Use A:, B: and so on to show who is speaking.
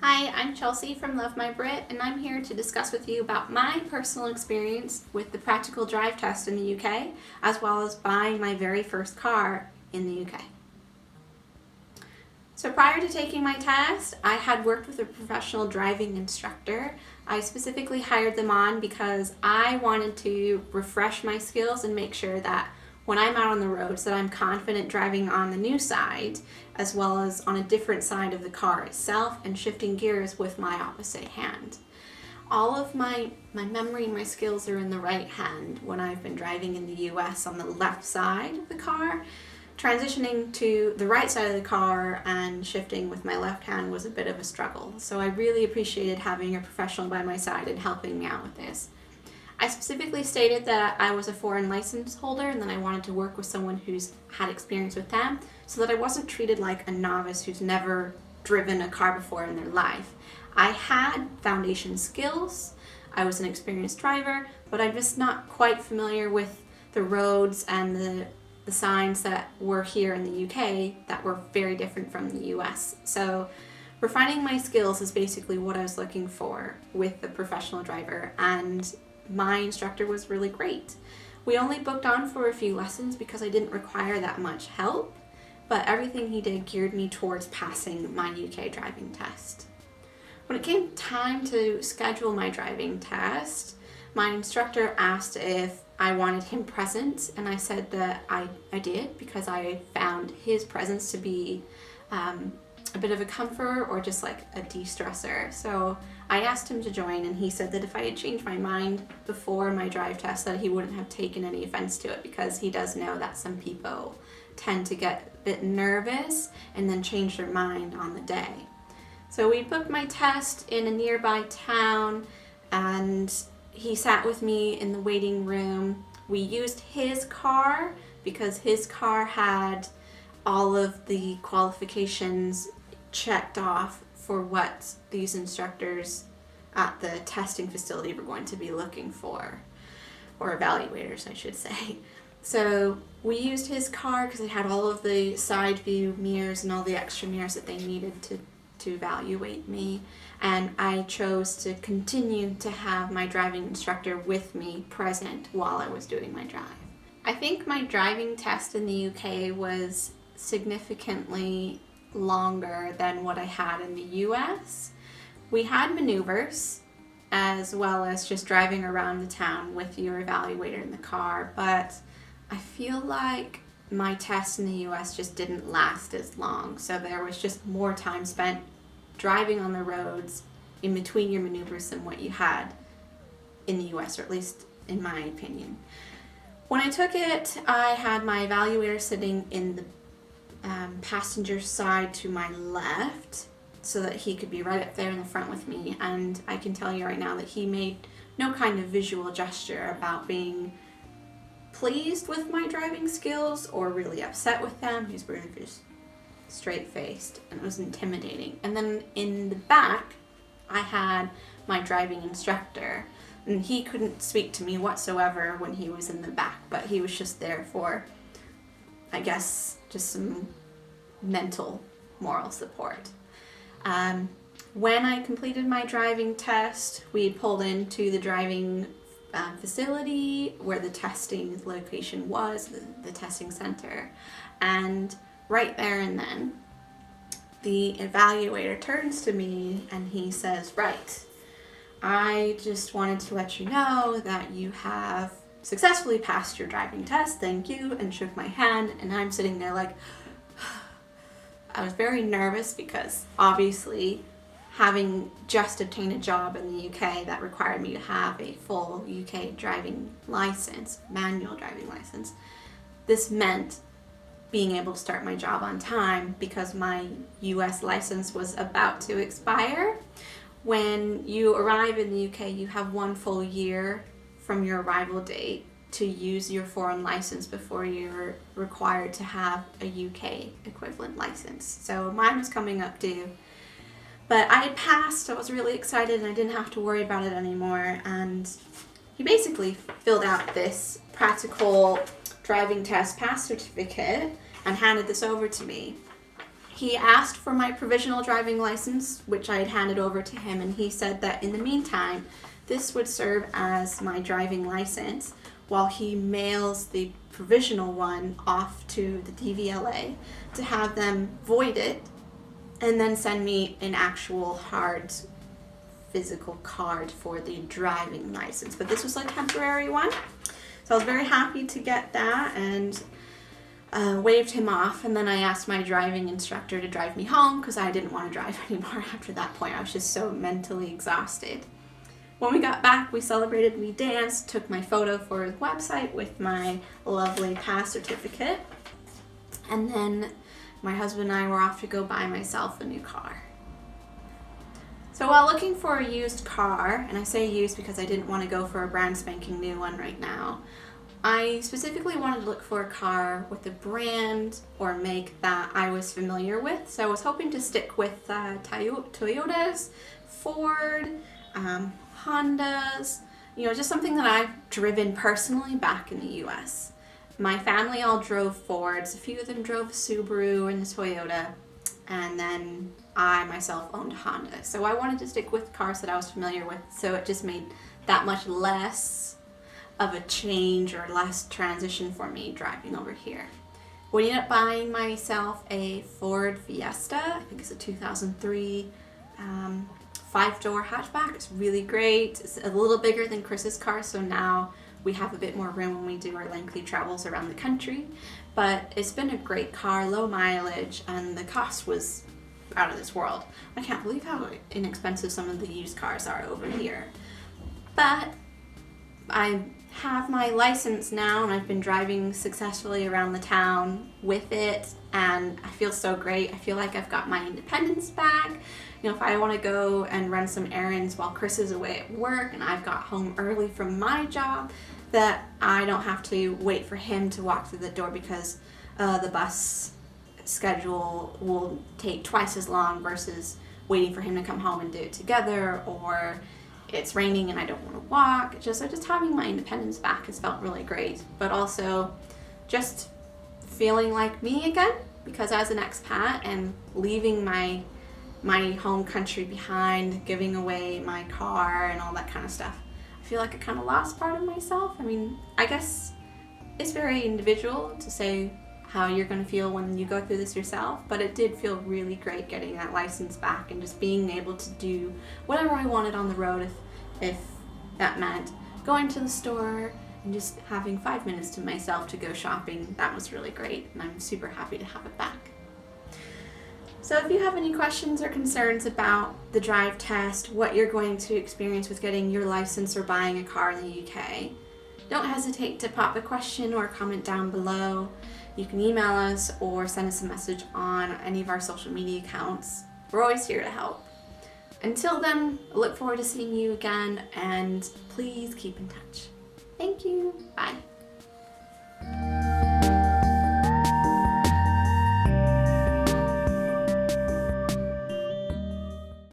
A: Hi, I'm Chelsea from Love My Brit, and I'm here to discuss with you about my personal experience with the practical drive test in the UK, as well as buying my very first car in the UK. So prior to taking my test, I had worked with a professional driving instructor. I specifically hired them on because I wanted to refresh my skills and make sure that when I'm out on the roads that I'm confident driving on the new side as well as on a different side of the car itself and shifting gears with my opposite hand. All of my memory and my skills are in the right hand when I've been driving in the US on the left side of the car. Transitioning to the right side of the car and shifting with my left hand was a bit of a struggle. So I really appreciated having a professional by my side and helping me out with this. I specifically stated that I was a foreign license holder and that I wanted to work with someone who's had experience with them so that I wasn't treated like a novice who's never driven a car before in their life. I had foundation skills, I was an experienced driver, but I'm just not quite familiar with the roads and the signs that were here in the UK that were very different from the US. So refining my skills is basically what I was looking for with the professional driver, and my instructor was really great. We only booked on for a few lessons because I didn't require that much help, but everything he did geared me towards passing my UK driving test. When it came time to schedule my driving test, my instructor asked if I wanted him present, and I said that I did because I found his presence to be a bit of a comfort or just like a de-stressor. So I asked him to join, and he said that if I had changed my mind before my drive test that he wouldn't have taken any offense to it, because he does know that some people tend to get a bit nervous and then change their mind on the day. So we booked my test in a nearby town, and he sat with me in the waiting room. We used his car because his car had all of the qualifications checked off for what these instructors at the testing facility were going to be looking for, or evaluators I should say. So we used his car because it had all of the side view mirrors and all the extra mirrors that they needed to evaluate me, and I chose to continue to have my driving instructor with me present while I was doing my drive. I think my driving test in the UK was significantly longer than what I had in the US. We had maneuvers as well as just driving around the town with your evaluator in the car, but I feel like my test in the US just didn't last as long, so there was just more time spent driving on the roads in between your maneuvers than what you had in the US, or at least in my opinion. When I took it, I had my evaluator sitting in the passenger side to my left so that he could be right up there in the front with me, and I can tell you right now that he made no kind of visual gesture about being pleased with my driving skills or really upset with them. He's really just straight-faced, and it was intimidating. And then in the back I had my driving instructor, and he couldn't speak to me whatsoever when he was in the back, but he was just there for, I guess, just some mental moral support. When I completed my driving test, we pulled into the driving facility where the testing location was, the testing center, and right there and then the evaluator turns to me and he says, "Right, I just wanted to let you know that you have successfully passed your driving test, thank you," and shook my hand. And I'm sitting there like, I was very nervous because obviously having just obtained a job in the UK that required me to have a full UK driving license, manual driving license, this meant being able to start my job on time because my US license was about to expire. When you arrive in the UK, you have 1 full year from your arrival date to use your foreign license before you're required to have a UK equivalent license. So mine was coming up due. But I had passed, I was really excited, and I didn't have to worry about it anymore. And he basically filled out this practical driving test pass certificate and handed this over to me. He asked for my provisional driving license, which I had handed over to him, and he said that in the meantime, this would serve as my driving license while he mails the provisional one off to the DVLA to have them void it and then send me an actual hard physical card for the driving license. But this was a temporary one. So I was very happy to get that and waved him off, and then I asked my driving instructor to drive me home because I didn't want to drive anymore after that point. I was just so mentally exhausted. When we got back, we celebrated, we danced, took my photo for the website with my lovely pass certificate, and then my husband and I were off to go buy myself a new car. So while looking for a used car, and I say used because I didn't want to go for a brand spanking new one right now, I specifically wanted to look for a car with a brand or make that I was familiar with. So I was hoping to stick with Toyotas, Ford, Hondas, just something that I've driven personally back in the US. My family all drove Fords, a few of them drove a Subaru and a Toyota, and then I myself owned a Honda. So I wanted to stick with cars that I was familiar with, so it just made that much less of a change or less transition for me driving over here. We ended up buying myself a Ford Fiesta. I think it's a 2003 5-door hatchback. It's really great. It's a little bigger than Chris's car, so now we have a bit more room when we do our lengthy travels around the country. But it's been a great car, low mileage, and the cost was out of this world. I can't believe how inexpensive some of the used cars are over here. But I have my license now, and I've been driving successfully around the town with it, and I feel so great. I feel like I've got my independence back. If I want to go and run some errands while Chris is away at work and I've got home early from my job, that I don't have to wait for him to walk through the door because the bus schedule will take twice as long versus waiting for him to come home and do it together, or it's raining and I don't want to walk. Just having my independence back has felt really great, but also just feeling like me again, because as an expat and leaving my home country behind, giving away my car and all that kind of stuff, I feel like I kind of lost part of myself. I mean, I guess it's very individual to say how you're going to feel when you go through this yourself, but it did feel really great getting that license back and just being able to do whatever I wanted on the road, if that meant going to the store and just having 5 minutes to myself to go shopping. That was really great, and I'm super happy to have it back. So if you have any questions or concerns about the drive test, what you're going to experience with getting your license or buying a car in the UK, don't hesitate to pop a question or comment down below. You can email us or send us a message on any of our social media accounts. We're always here to help. Until then, I look forward to seeing you again, and please keep in touch. Thank you. Bye.